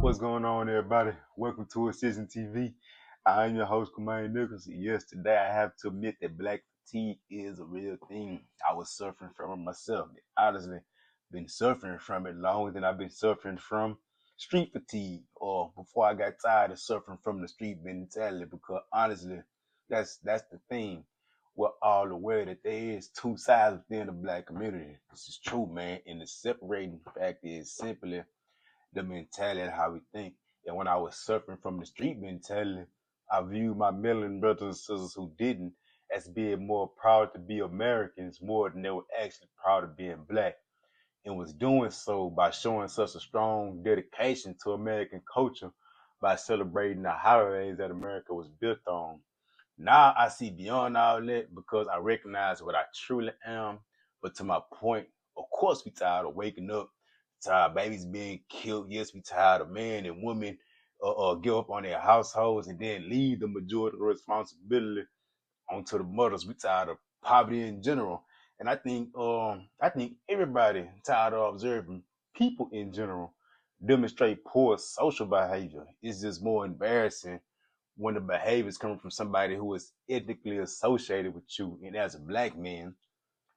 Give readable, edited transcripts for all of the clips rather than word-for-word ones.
What's going on, everybody? Welcome to Assistant TV. I'm your host, Kamani Nichols. Yes, today I have to admit that black fatigue is a real thing. I was suffering from it myself. Honestly, been suffering from it longer than I've been suffering from street fatigue, or before I got tired of suffering from the street mentality. Because honestly, that's the thing. We're all aware that there is two sides within the black community. This is true, man. And the separating fact is simply the mentality and how we think. And when I was suffering from the street mentality, I viewed my million brothers and sisters who didn't as being more proud to be Americans more than they were actually proud of being black, and was doing so by showing such a strong dedication to American culture by celebrating the holidays that America was built on. Now I see beyond all that because I recognize what I truly am. But to my point, of course, we tired of waking up, tired of babies being killed. Yes, we tired of men and women give up on their households and then leave the majority of the responsibility onto the mothers. We tired of poverty in general, and I think everybody tired of observing people in general demonstrate poor social behavior. It's just more embarrassing when the behavior is coming from somebody who is ethnically associated with you. And as a black man,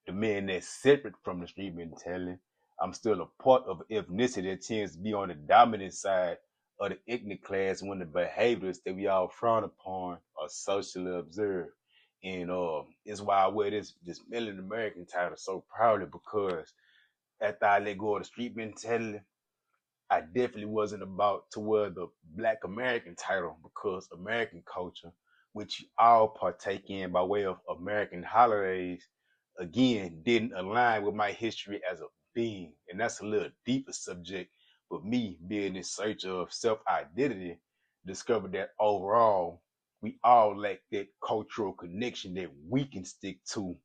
the man that's separate from the street mentality, I'm still a part of ethnicity that tends to be on the dominant side of the ethnic class when the behaviors that we all frown upon are socially observed. And it's why I wear this Million American title so proudly, because after I let go of the street mentality, I definitely wasn't about to wear the Black American title, because American culture, which all partake in by way of American holidays, again, didn't align with my history as a being. And that's a little deeper subject. But me being in search of self-identity, discovered that overall, we all lack that cultural connection that we can stick to.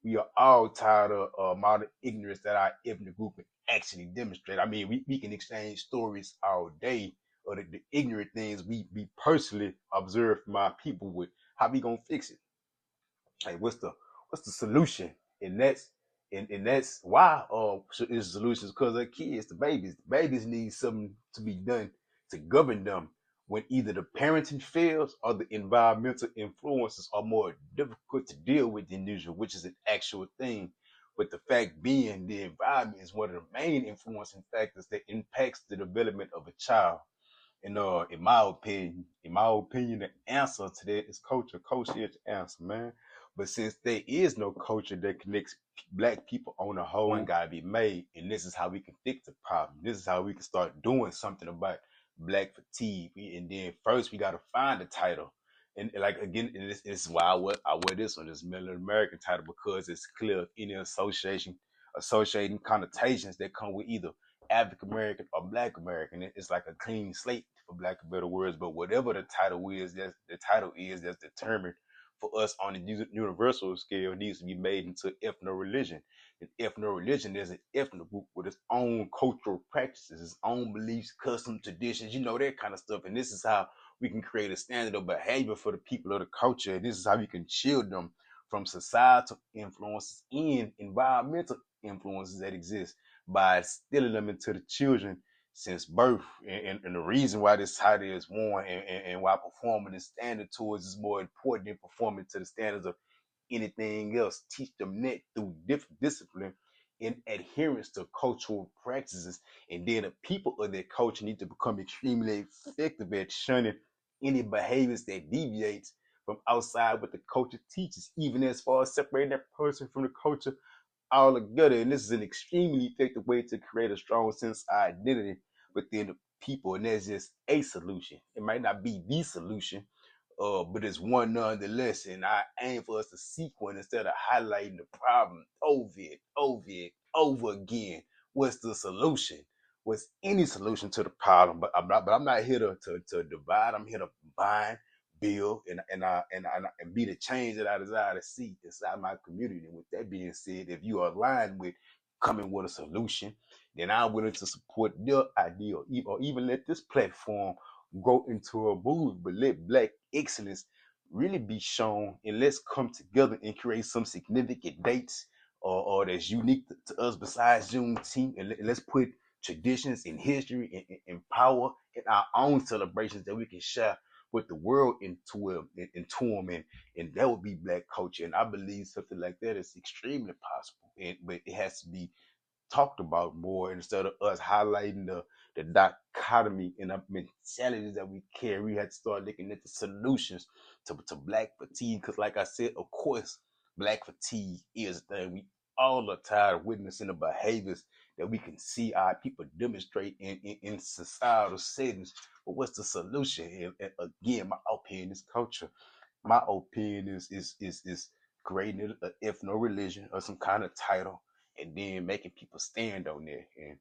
We are all tired of modern ignorance that our ethnic group can actually demonstrate. I mean, we can exchange stories all day of the ignorant things we personally observe from our people. With how we gonna fix it? Hey, what's the solution? And that's why is solutions, because the kids, the babies need something to be done to govern them when either the parenting fails or the environmental influences are more difficult to deal with than usual, which is an actual thing. But the fact being, the environment is one of the main influencing factors that impacts the development of a child. And in my opinion, the answer to that is culture. Culture is the answer, man. But since there is no culture that connects black people on the whole, one gotta be made. And this is how we can fix the problem. This is how we can start doing something about black fatigue. And then first we gotta find the title. And like again, and this is why I wear this one, this Middle American title, because it's clear of any associating connotations that come with either African American or Black American. It's like a clean slate, for lack of better words. But whatever the title is, that's determined for us on a universal scale needs to be made into ethno religion. And ethno religion is an ethno group with its own cultural practices, its own beliefs, customs, traditions, that kind of stuff. And this is how we can create a standard of behavior for the people of the culture. And this is how we can shield them from societal influences and environmental influences that exist by instilling them into the children since birth. And the reason why this title is worn, and why performing the standard towards is more important than performing to the standards of anything else. Teach them that through different discipline and adherence to cultural practices. And then the people of that culture need to become extremely effective at shunning any behaviors that deviates from outside what the culture teaches, even as far as separating that person from the culture all together. And this is an extremely effective way to create a strong sense of identity within the people. And that's just a solution. It might not be the solution, but it's one nonetheless. And I aim for us to seek one instead of highlighting the problem over again. What's the solution? What's any solution to the problem? But I'm not here to divide. I'm here to bind, build, and be the change that I desire to see inside my community. And with that being said, if you are aligned with coming with a solution, then I'm willing to support your idea, or even let this platform grow into a movement. But let black excellence really be shown, and let's come together and create some significant dates or that's unique to us besides Juneteenth. And let's put traditions and history and power and our own celebrations that we can share with the world into them, and that would be black culture. And I believe something like that is extremely possible, but it has to be talked about more instead of us highlighting the dichotomy and the mentalities that we carry. We had to start looking at the solutions to black fatigue. Because, like I said, of course, black fatigue is a thing. We all are tired of witnessing the behaviors that we can see our people demonstrate in societal settings. But what's the solution? And again, my opinion is culture. My opinion is creating an ethno religion or some kind of title, and then making people stand on there. And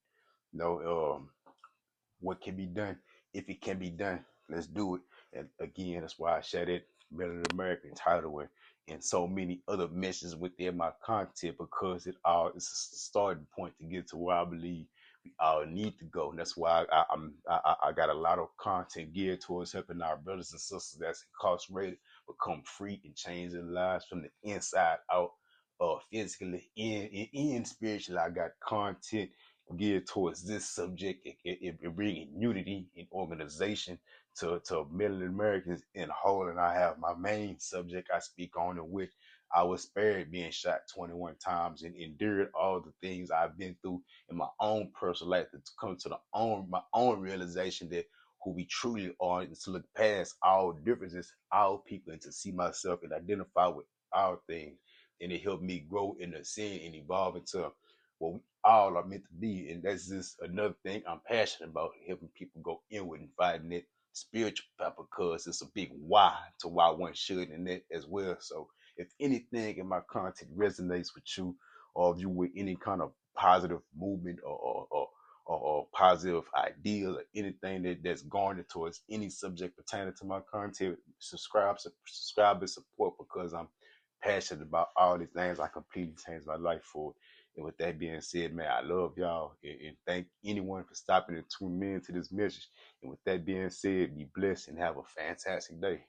you know, what can be done. If it can be done, let's do it. And again, that's why I share that Middle American title and so many other messages within my content, because it all is a starting point to get to where I believe we all need to go. And that's why I got a lot of content geared towards helping our brothers and sisters that's incarcerated become free and change their lives from the inside out, physically and spiritually. I got content geared towards this subject, it bringing unity in organization to middle Americans in whole. And I have my main subject I speak on, in which I was spared being shot 21 times and endured all the things I've been through in my own personal life to come to my own realization that who we truly are, and to look past all differences, all people, and to see myself and identify with all things. And it helped me grow in the scene and evolve into what we all are meant to be. And that's just another thing I'm passionate about, helping people go inward and finding that spiritual path, because it's a big why to why one should, and that as well. So if anything in my content resonates with you, or if you with any kind of positive movement or positive ideas or anything that's garnered towards any subject pertaining to my content, subscribe and support, because I'm passionate about all these things. I completely changed my life for it. And with that being said, man, I love y'all, and thank anyone for stopping and tuning in to this message. And with that being said, be blessed and have a fantastic day.